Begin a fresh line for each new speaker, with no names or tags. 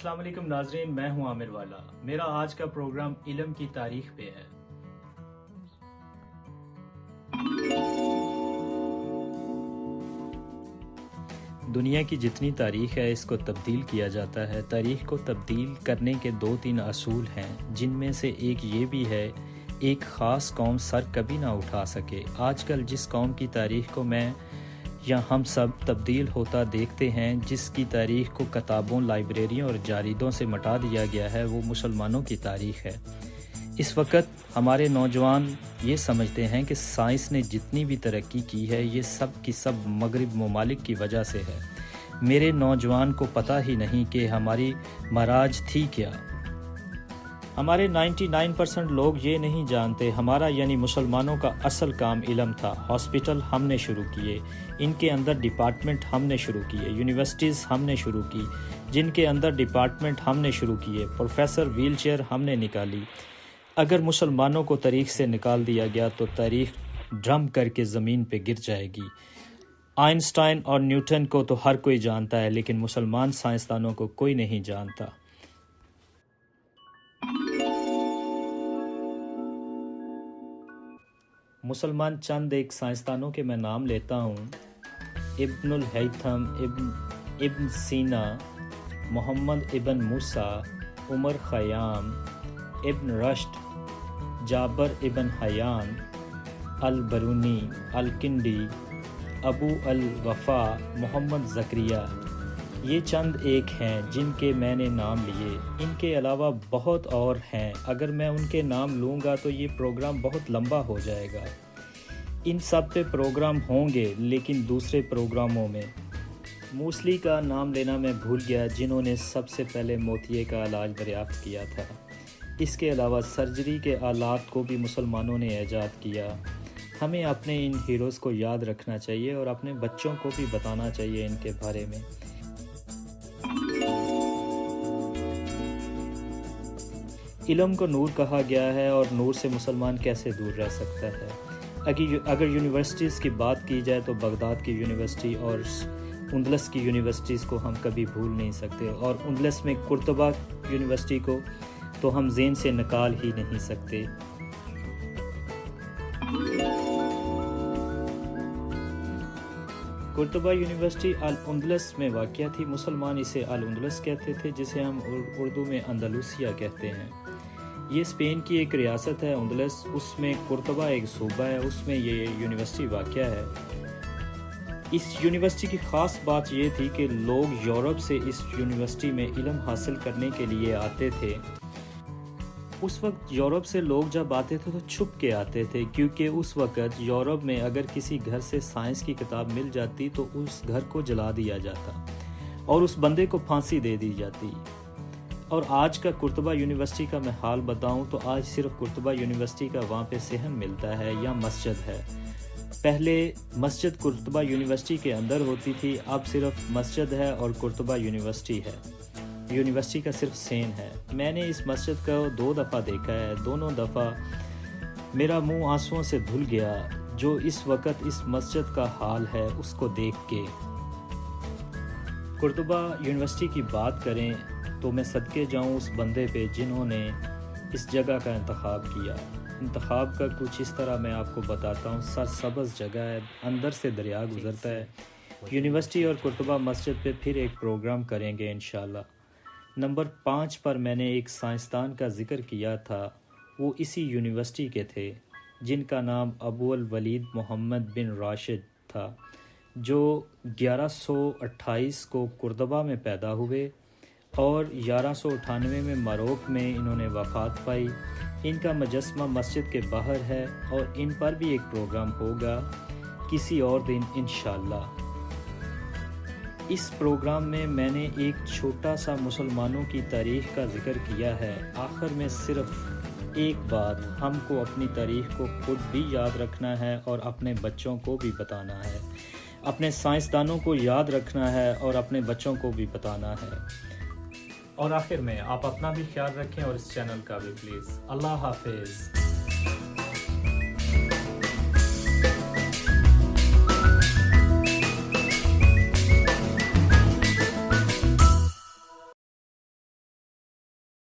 السلام علیکم ناظرین، میں ہوں عامر والا۔ میرا آج کا پروگرام علم کی تاریخ پہ ہے۔ دنیا کی جتنی تاریخ ہے اس کو تبدیل کیا جاتا ہے۔ تاریخ کو تبدیل کرنے کے 2-3 اصول ہیں، جن میں سے ایک یہ بھی ہے ایک خاص قوم سر کبھی نہ اٹھا سکے۔ آج کل جس قوم کی تاریخ کو میں یا ہم سب تبدیل ہوتا دیکھتے ہیں، جس کی تاریخ کو کتابوں، لائبریریوں اور جریدوں سے مٹا دیا گیا ہے، وہ مسلمانوں کی تاریخ ہے۔ اس وقت ہمارے نوجوان یہ سمجھتے ہیں کہ سائنس نے جتنی بھی ترقی کی ہے یہ سب کی سب مغرب ممالک کی وجہ سے ہے۔ میرے نوجوان کو پتہ ہی نہیں کہ ہماری معراج تھی کیا۔ ہمارے 99% لوگ یہ نہیں جانتے ہمارا یعنی مسلمانوں کا اصل کام علم تھا۔ ہاسپٹل ہم نے شروع کیے، ان کے اندر ڈپارٹمنٹ ہم نے شروع کیے، یونیورسٹیز ہم نے شروع کی جن کے اندر ڈپارٹمنٹ ہم نے شروع کیے، پروفیسر ویل چیئر ہم نے نکالی۔ اگر مسلمانوں کو تاریخ سے نکال دیا گیا تو تاریخ ڈرم کر کے زمین پہ گر جائے گی۔ آئنسٹائن اور نیوٹن کو تو ہر کوئی جانتا ہے، لیکن مسلمان سائنسدانوں کو کوئی نہیں جانتا۔ مسلمان چند ایک سائنسدانوں کے میں نام لیتا ہوں: ابن الہیثم، ابن سینا، محمد ابن موسیٰ، عمر خیام، ابن رشد، جابر ابن حیان، البرونی، الکندی، ابو الوفا، محمد زکریا۔ یہ چند ایک ہیں جن کے میں نے نام لیے۔ ان کے علاوہ بہت اور ہیں، اگر میں ان کے نام لوں گا تو یہ پروگرام بہت لمبا ہو جائے گا۔ ان سب پہ پروگرام ہوں گے، لیکن دوسرے پروگراموں میں۔ موسلی کا نام لینا میں بھول گیا، جنہوں نے سب سے پہلے موتیے کا علاج دریافت کیا تھا۔ اس کے علاوہ سرجری کے آلات کو بھی مسلمانوں نے ایجاد کیا۔ ہمیں اپنے ان ہیروز کو یاد رکھنا چاہیے اور اپنے بچوں کو بھی بتانا چاہیے ان کے بارے میں۔ علم کو نور کہا گیا ہے، اور نور سے مسلمان کیسے دور رہ سکتا ہے؟ اگر یونیورسٹیز کی بات کی جائے تو بغداد کی یونیورسٹی اور اندلس کی یونیورسٹیز کو ہم کبھی بھول نہیں سکتے، اور اندلس میں قرطبہ یونیورسٹی کو تو ہم ذہن سے نکال ہی نہیں سکتے۔ قرطبہ یونیورسٹی الاندلس میں واقع تھی۔ مسلمان اسے الاندلس کہتے تھے، جسے ہم اردو میں اندلوسیہ کہتے ہیں۔ یہ اسپین کی ایک ریاست ہے اندلس، اس میں قرطبہ ایک صوبہ ہے، اس میں یہ یونیورسٹی واقع ہے۔ اس یونیورسٹی کی خاص بات یہ تھی کہ لوگ یورپ سے اس یونیورسٹی میں علم حاصل کرنے کے لیے آتے تھے۔ اس وقت یورپ سے لوگ جب آتے تھے تو چھپ کے آتے تھے، کیونکہ اس وقت یورپ میں اگر کسی گھر سے سائنس کی کتاب مل جاتی تو اس گھر کو جلا دیا جاتا اور اس بندے کو پھانسی دے دی جاتی۔ اور آج کا قرطبہ یونیورسٹی کا میں حال بتاؤں تو آج صرف قرطبہ یونیورسٹی کا وہاں پہ صحن ملتا ہے یا مسجد ہے۔ پہلے مسجد قرطبہ یونیورسٹی کے اندر ہوتی تھی، اب صرف مسجد ہے اور قرطبہ یونیورسٹی ہے۔ یونیورسٹی کا صرف سین ہے۔ میں نے اس مسجد کو 2 دفعہ دیکھا ہے، دونوں دفعہ میرا منہ آنسوؤں سے دھل گیا، جو اس وقت اس مسجد کا حال ہے اس کو دیکھ کے۔ قرطبہ یونیورسٹی کی بات کریں تو میں صدقے جاؤں اس بندے پہ جنہوں نے اس جگہ کا انتخاب کیا۔ انتخاب کا کچھ اس طرح میں آپ کو بتاتا ہوں۔ سرسبز جگہ ہے، اندر سے دریا گزرتا ہے۔ یونیورسٹی اور قرطبہ مسجد پہ پھر ایک پروگرام کریں گے انشاءاللہ۔ نمبر 5 پر میں نے ایک سائنسدان کا ذکر کیا تھا، وہ اسی یونیورسٹی کے تھے، جن کا نام ابو الولید محمد بن راشد تھا، جو 1128 کو قرطبہ میں پیدا ہوئے اور 1198 میں مروک میں انہوں نے وفات پائی۔ ان کا مجسمہ مسجد کے باہر ہے اور ان پر بھی ایک پروگرام ہوگا کسی اور دن انشاءاللہ۔ اس پروگرام میں نے ایک چھوٹا سا مسلمانوں کی تاریخ کا ذکر کیا ہے۔ آخر میں صرف ایک بات، ہم کو اپنی تاریخ کو خود بھی یاد رکھنا ہے اور اپنے بچوں کو بھی بتانا ہے، اپنے سائنسدانوں کو یاد رکھنا ہے اور اپنے بچوں کو بھی بتانا ہے۔ اور آخر میں آپ اپنا بھی خیال رکھیں اور اس چینل کا بھی پلیز۔ اللہ حافظ۔